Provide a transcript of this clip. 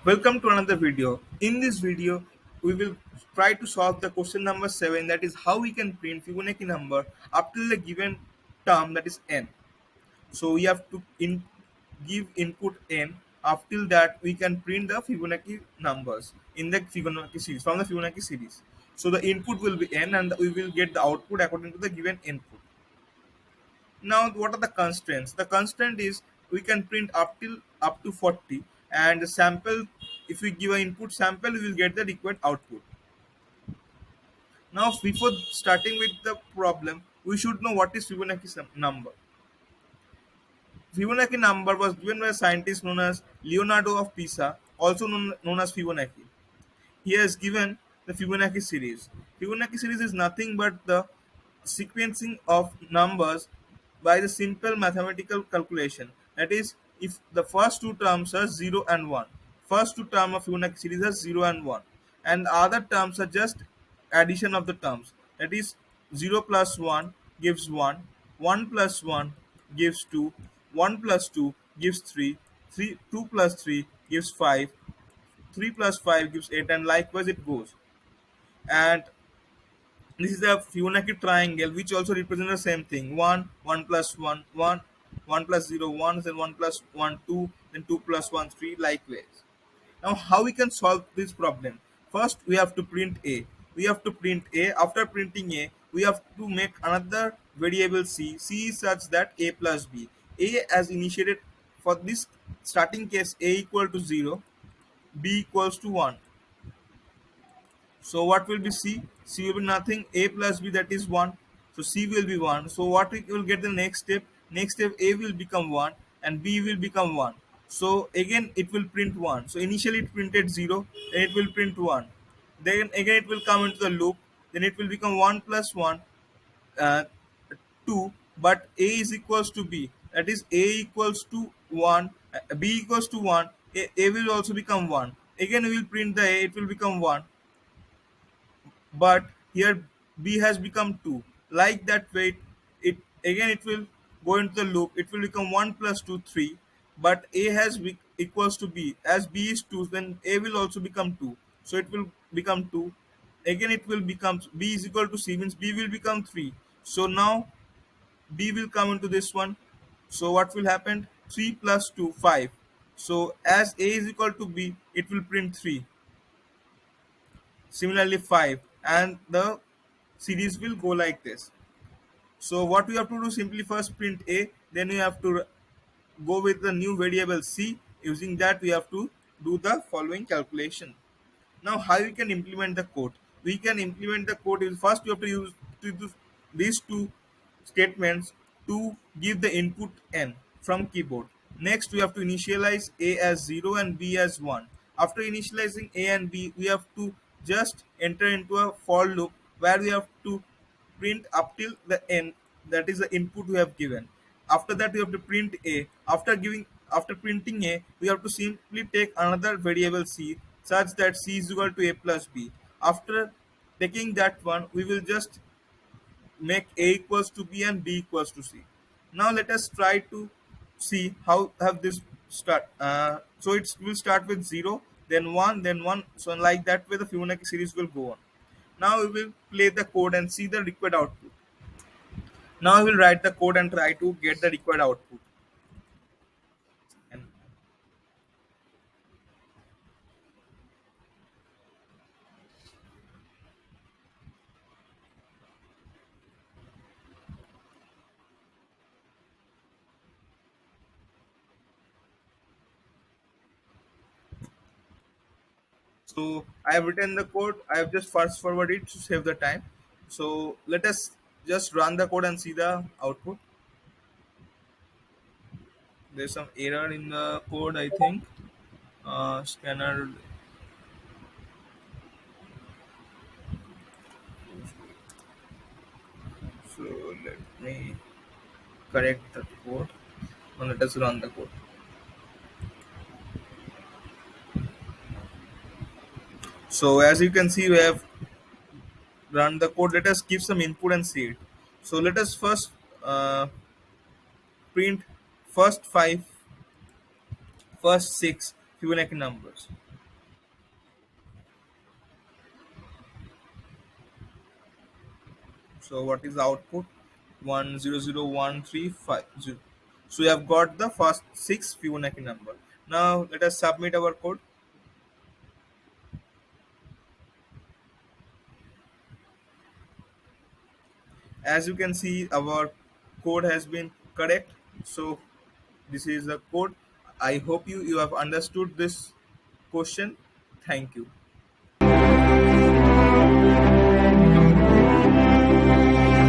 Welcome to another video. In this video, we will try to solve the question number 7, that is how we can print Fibonacci number up till the given term, that is n. So we have to give input n. Up till that we can print the Fibonacci numbers in the Fibonacci series, from the Fibonacci series. So the input will be n and we will get the output according to the given input. Now, what are the constraints? The constraint is we can print up to 40, and the sample, if we give an input sample, we will get the required output. Now, before starting with the problem, we should know what is Fibonacci number. Fibonacci number was given by a scientist known as Leonardo of Pisa, also known as Fibonacci. He has given the Fibonacci series. Fibonacci series is nothing but the sequencing of numbers by the simple mathematical calculation. That is, if the first two terms are 0 and 1, first two terms of Fibonacci series are 0 and 1, and the other terms are just addition of the terms. That is, 0 plus 1 gives 1, 1 plus 1 gives 2, 1 plus 2 gives 3, 2 plus 3 gives 5, 3 plus 5 gives 8, and likewise it goes. And this is the Fibonacci triangle, which also represents the same thing: 1, 1 plus 1, 1, 1 plus 0, 1, then 1 plus 1, 2, then 2 plus 1, 3, likewise. Now, how we can solve this problem? First, we have to print A. We have to print A. After printing A, we have to make another variable C. C is such that A plus B. A as initiated for this starting case, A equal to 0, B equals to 1. So what will be C? C will be nothing. A plus B, that is 1. So C will be 1. So what we will get the next step? Next step, A will become 1 and B will become 1. So again it will print 1. So initially it printed 0, then it will print 1. Then again it will come into the loop. Then it will become 1 plus 1, uh, 2, but A is equals to B. That is, A equals to 1, B equals to 1. A will also become 1. Again we will print the A, it will become 1, but here B has become 2. Like that way, it again it will go into the loop. It will become 1 plus 2, 3, but A has equals to B. As B is 2, then A will also become 2, so it will become 2. Again it will become B is equal to C, means B will become 3. So now B will come into this one. So what will happen? 3 plus 2, 5. So as A is equal to B, it will print 3. Similarly 5, and the series will go like this. So what we have to do, simply first print A, then we have to go with the new variable C. Using that, we have to do the following calculation. Now, how we can implement the code? We can implement the code is, first you have to use these two statements to give the input n from keyboard. Next, we have to initialize A as 0 and B as 1. After initializing A and B, we have to just enter into a for loop where we have to print up till the end, that is the input we have given. After that, we have to print A. After printing A, we have to simply take another variable C such that C is equal to A plus B. After taking that one, we will just make A equals to B and B equals to C. Now let us try to see how have this start. So it will start with 0, then 1, then 1. So like that way the Fibonacci series will go on. Now we will play the code and see the required output. Now I will write the code and try to get the required output. And so I have written the code. I have just fast forwarded to save the time. So let us just run the code and see the output. There's some error in the code, I think. Scanner. So let me correct the code. Now let us run the code. So as you can see, we have run the code. Let us give some input and see it. So let us first print first 5, first 6 Fibonacci numbers. So what is the output? 100135. So we have got the first six Fibonacci number. Now let us submit our code. As you can see, our code has been correct. So this is the code. I hope you have understood this question. Thank you.